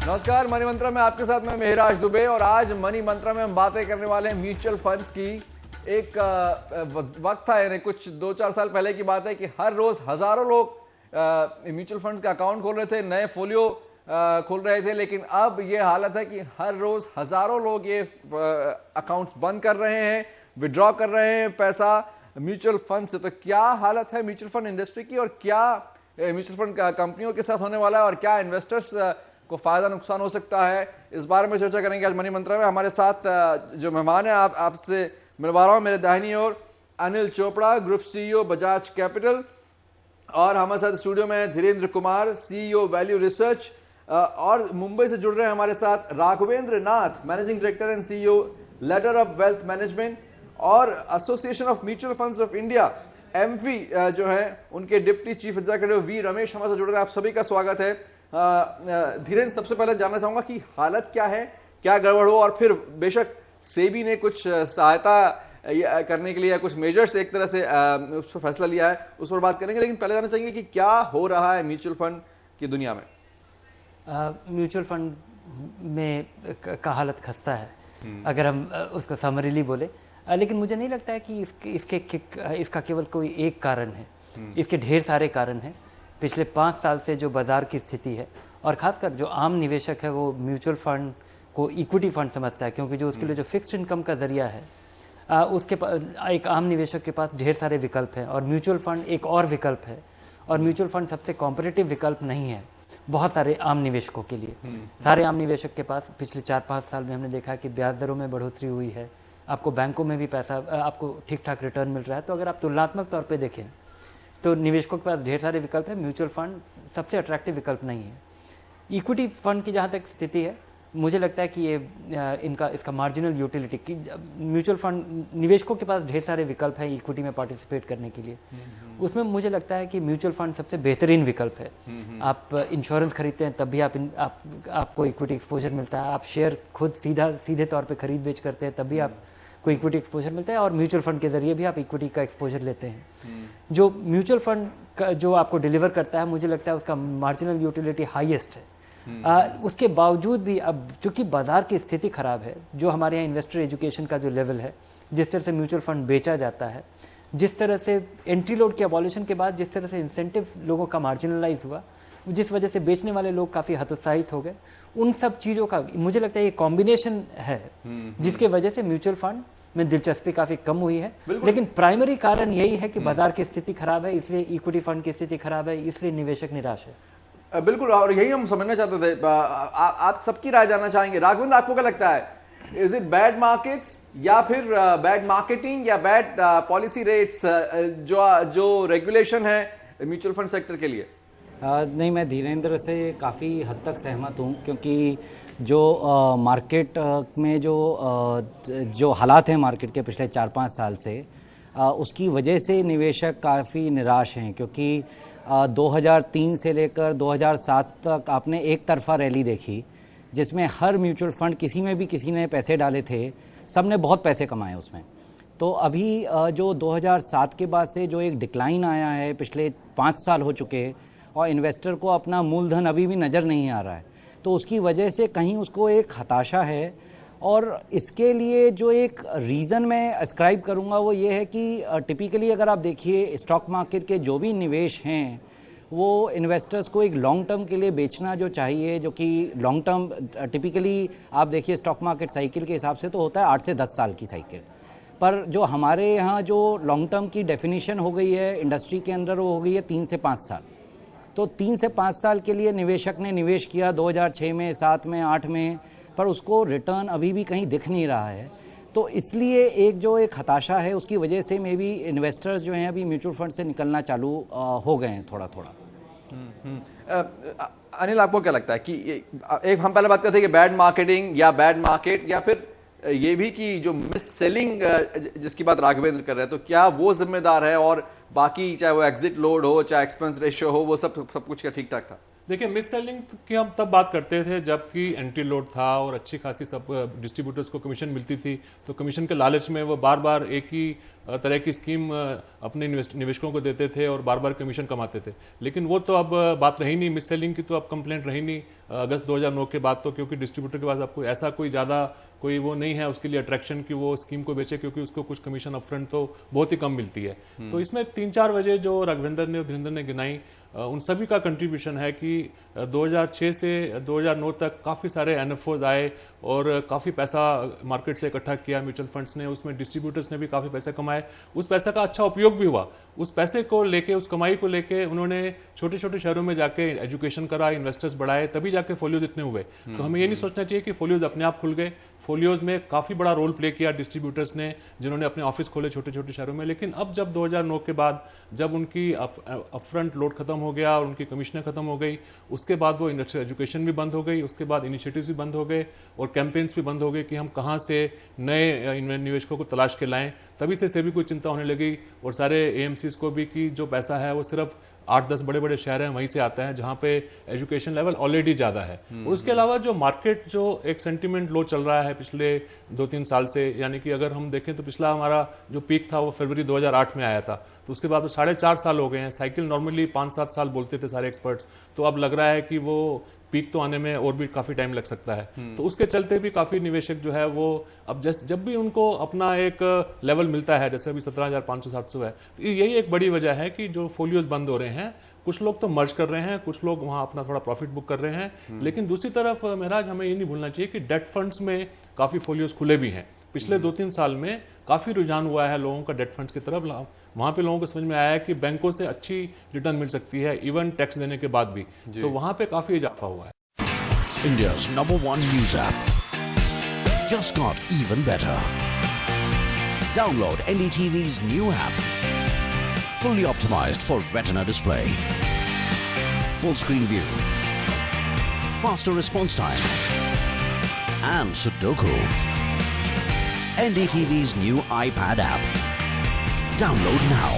नमस्कार, मनी मंत्रा में आपके साथ मैं मेहराज दुबे और आज मनी मंत्रा में हम बातें करने वाले हैं म्यूचुअल फंड्स की। एक वक्त था, यानी कुछ 2-4 साल पहले की बात है कि हर रोज हजारों लोग म्यूचुअल फंड का अकाउंट खोल रहे थे, नए फोलियो खोल रहे थे, लेकिन अब ये हालत है कि हर रोज हजारों लोग ये अकाउंट्स बंद कर रहे हैं, विड्रॉ कर रहे हैं पैसा म्यूचुअल फंड से। तो क्या हालत है म्यूचुअल फंड इंडस्ट्री की और क्या म्यूचुअल फंड कंपनियों के साथ होने वाला है और क्या इन्वेस्टर्स को फायदा नुकसान हो सकता है, इस बारे में चर्चा करेंगे आज मनी मंत्रा में। हमारे साथ जो मेहमान है आपसे मिलवा रहा हूं, मेरे दाहिनी ओर Anil Chopra, group CEO Bajaj Capital, और हमारे साथ स्टूडियो में Dhirendra Kumar, CEO Value Research, और मुंबई से जुड़ रहे हैं हमारे साथ Raghavendra Nath, managing director and CEO Ladder of Wealth Management, और Association of Mutual Funds of India AMFI जो है उनके deputy chief executive V Ramesh हमारे साथ जुड़ रहे हैं। आप सभी का स्वागत है। धीरेन्द्र, सबसे पहले जानना चाहूंगा कि हालत क्या है, क्या गड़बड़ हो, और फिर बेशक सेबी ने कुछ सहायता करने के लिए कुछ मेजर्स एक तरह से उस पर फैसला लिया है, उस पर बात करेंगे, लेकिन पहले जानना चाहेंगे कि क्या हो रहा है म्यूचुअल फंड की दुनिया में। म्यूचुअल फंड में का हालत खस्ता है, अगर हम उसको समरीली बोले, लेकिन मुझे नहीं लगता है कि इसका केवल कोई एक कारण है। इसके ढेर सारे कारण हैं। पिछले 5 साल से जो बाजार की स्थिति है, और खासकर जो आम निवेशक है वो म्यूचुअल फंड को इक्विटी फंड समझता है, क्योंकि जो उसके लिए जो फिक्स्ड इनकम का जरिया है, उसके एक आम निवेशक के पास ढेर सारे विकल्प हैं और म्यूचुअल फंड एक और विकल्प है। और म्यूचुअल फंड सबसे कॉम्पिटिटिव विकल्प नहीं है बहुत सारे आम निवेशकों के लिए। सारे आम निवेशक के पास पिछले 4-5 साल में हमने देखा कि ब्याज दरों में बढ़ोतरी हुई है, आपको बैंकों में भी पैसा, आपको ठीक ठाक रिटर्न मिल रहा है। तो अगर आप तुलनात्मक तौर पे देखें तो निवेशकों के पास ढेर सारे विकल्प है, म्यूचुअल फंड सबसे अट्रैक्टिव विकल्प नहीं है। इक्विटी फंड की जहाँ तक स्थिति है, मुझे लगता है कि ये इसका मार्जिनल यूटिलिटी की, म्यूचुअल फंड निवेशकों के पास ढेर सारे विकल्प है इक्विटी में पार्टिसिपेट करने के लिए, उसमें मुझे लगता है कि म्यूचुअल फंड सबसे बेहतरीन विकल्प है। आप इंश्योरेंस खरीदते हैं तब भी आपको इक्विटी एक्सपोजर मिलता है, आप शेयर खुद सीधे तौर पर खरीद बेच करते हैं तब भी आपको इक्विटी एक्सपोजर मिलता है, और म्यूचुअल फंड के जरिए भी आप इक्विटी का एक्सपोजर लेते हैं। जो म्यूचुअल फंड जो आपको डिलीवर करता है, मुझे लगता है उसका मार्जिनल यूटिलिटी हाईएस्ट है। उसके बावजूद भी अब चूंकि बाजार की स्थिति खराब है, जो हमारे यहाँ इन्वेस्टर एजुकेशन का जो लेवल है, जिस तरह से म्यूचुअल फंड बेचा जाता है, जिस तरह से एंट्री लोड के अबॉलिशन के बाद जिस तरह से इंसेंटिव लोगों का मार्जिनलाइज हुआ, जिस वजह से बेचने वाले लोग काफी हतोत्साहित हो गए, उन सब चीजों का मुझे लगता है ये कॉम्बिनेशन है जिसके वजह से म्यूचुअल फंड में दिलचस्पी काफी कम हुई है। लेकिन प्राइमरी कारण यही है कि बाजार की स्थिति खराब है, इसलिए इक्विटी फंड की स्थिति खराब है, इसलिए निवेशक निराश है। बिल्कुल, और यही हम समझना चाहते थे। आप सबकी राय जानना चाहेंगे। राघवेंद्र, आपको क्या लगता है, इज इट बैड मार्केट्स या फिर बैड मार्केटिंग या बैड पॉलिसी रेट्स जो रेगुलेशन है म्यूचुअल फंड सेक्टर के लिए? नहीं, मैं धीरेन्द्र से काफ़ी हद तक सहमत हूँ, क्योंकि जो मार्केट में जो हालात हैं मार्केट के पिछले 4-5 साल से, उसकी वजह से निवेशक काफ़ी निराश हैं। क्योंकि 2003 से लेकर 2007 तक आपने एक तरफा रैली देखी, जिसमें हर म्यूचुअल फंड किसी ने पैसे डाले थे, सब ने बहुत पैसे कमाए उसमें। तो अभी जो 2007 के बाद से जो एक डिक्लाइन आया है, पिछले 5 साल हो चुके, और इन्वेस्टर को अपना मूलधन अभी भी नज़र नहीं आ रहा है, तो उसकी वजह से कहीं उसको एक हताशा है। और इसके लिए जो एक रीज़न मैं अस्क्राइब करूंगा वो ये है कि टिपिकली अगर आप देखिए स्टॉक मार्केट के जो भी निवेश हैं, वो इन्वेस्टर्स को एक लॉन्ग टर्म के लिए बेचना जो चाहिए, जो कि लॉन्ग टर्म टिपिकली आप देखिए स्टॉक मार्केट साइकिल के हिसाब से तो होता है 8 से 10 साल की साइकिल, पर जो हमारे यहाँ जो लॉन्ग टर्म की डेफिनेशन हो गई है इंडस्ट्री के अंदर, वो हो गई है 3 से 5 साल। तो 3 से 5 साल के लिए निवेशक ने निवेश किया 2006 में, 7 में, 8 में, पर उसको रिटर्न अभी भी कहीं दिख नहीं रहा है। तो इसलिए एक हताशा है, उसकी वजह से मे बी इन्वेस्टर्स जो हैं अभी म्यूचुअल फंड से निकलना चालू हो गए हैं थोड़ा थोड़ा। अनिल, आपको क्या लगता है कि एक हम पहले बात करते हैं कि बैड मार्केटिंग या बैड मार्केट, या फिर ये भी कि जो मिस सेलिंग जिसकी बात राघवेंद्र कर रहे हैं, तो क्या वो जिम्मेदार है, और बाकी चाहे वो एग्जिट लोड हो, चाहे एक्सपेंस रेशियो हो, वो सब कुछ क्या ठीक ठाक था? देखिए, मिस सेलिंग की हम तब बात करते थे जबकि एंट्री लोड था और अच्छी खासी सब डिस्ट्रीब्यूटर्स को कमीशन मिलती थी, तो कमीशन के लालच में वो बार बार एक ही तरह की स्कीम अपने निवेशकों को देते थे और बार बार कमीशन कमाते थे। लेकिन वो तो अब बात रही नहीं, मिस सेलिंग की तो अब कंप्लेंट रही नहीं अगस्त 2009 के बाद, तो क्योंकि डिस्ट्रीब्यूटर के पास आपको ऐसा कोई ज़्यादा कोई वो नहीं है उसके लिए अट्रैक्शन कि वो स्कीम को बेचे, क्योंकि उसको कुछ कमीशन अपफ्रंट तो बहुत ही कम मिलती है। तो इसमें 3-4 वजह जो राघवेंद्र ने और धीरेन्द्र ने गिनाई, उन सभी का कंट्रीब्यूशन है कि 2006 से 2009 तक काफ़ी सारे एनएफओज आए और काफ़ी पैसा मार्केट से इकट्ठा किया म्यूचुअल फंड्स ने, उसमें डिस्ट्रीब्यूटर्स ने भी काफ़ी पैसे कमाए, उस पैसे का अच्छा उपयोग भी हुआ। उस पैसे को लेके, उस कमाई को लेके उन्होंने छोटे छोटे शहरों में जाके एजुकेशन करा, इन्वेस्टर्स बढ़ाए, तभी जाके फोलियोज इतने हुए। तो हमें ये नहीं सोचना चाहिए कि फोलियोज अपने आप खुल गए। फोलियोज में काफ़ी बड़ा रोल प्ले किया डिस्ट्रीब्यूटर्स ने, जिन्होंने अपने ऑफिस खोले छोटे छोटे शहरों में। लेकिन अब जब 2009 के बाद जब उनकी अपफ्रंट लोड खत्म हो गया, उनकी कमीशनें खत्म हो गई, उसके बाद वो इंडस्ट्रियल एजुकेशन भी बंद हो गई, उसके बाद इनिशिएटिव्स भी बंद हो गए और कैंपेन्स भी बंद हो गए कि हम कहाँ से नए निवेशकों को तलाश के लाएं। तभी से सेबी को चिंता होने लगी और सारे एएमसीज को भी कि जो पैसा है वो सिर्फ 8-10 बड़े बड़े शहर हैं वहीं से आता है जहां पे एजुकेशन लेवल ऑलरेडी ज्यादा है। और उसके अलावा जो मार्केट जो एक सेंटिमेंट लो चल रहा है पिछले 2-3 साल से, यानी कि अगर हम देखें तो पिछला हमारा जो पीक था वो फरवरी 2008 में आया था, तो उसके बाद तो 4.5 साल हो गए हैं। साइकिल नॉर्मली 5-7 साल बोलते थे सारे एक्सपर्ट्स, तो अब लग रहा है कि वो पीक तो आने में और भी काफी टाइम लग सकता है। तो उसके चलते भी काफी निवेशक जो है वो अब जब भी उनको अपना एक लेवल मिलता है, जैसे अभी 17,500-700 है, तो यही एक बड़ी वजह है कि जो फोलियोज बंद हो रहे हैं। कुछ लोग तो मर्ज कर रहे हैं, कुछ लोग वहां अपना थोड़ा प्रॉफिट बुक कर रहे हैं, लेकिन दूसरी तरफ महराज हमें ये नहीं भूलना चाहिए कि डेट फंड्स में काफी फोलियोज खुले भी हैं। पिछले 2-3 साल में काफी रुझान हुआ है लोगों का डेट फंड्स की तरफ। वहां पे लोगों को समझ में आया है कि बैंकों से अच्छी रिटर्न मिल सकती है इवन टैक्स देने के बाद भी, तो वहां पे काफी इजाफा हुआ है। India's #1 news app just got even better. Download NDTV's new app. Fully optimized for retina display. Full screen view. Faster response time. And Sudoku. NDTV's new iPad app. Download now.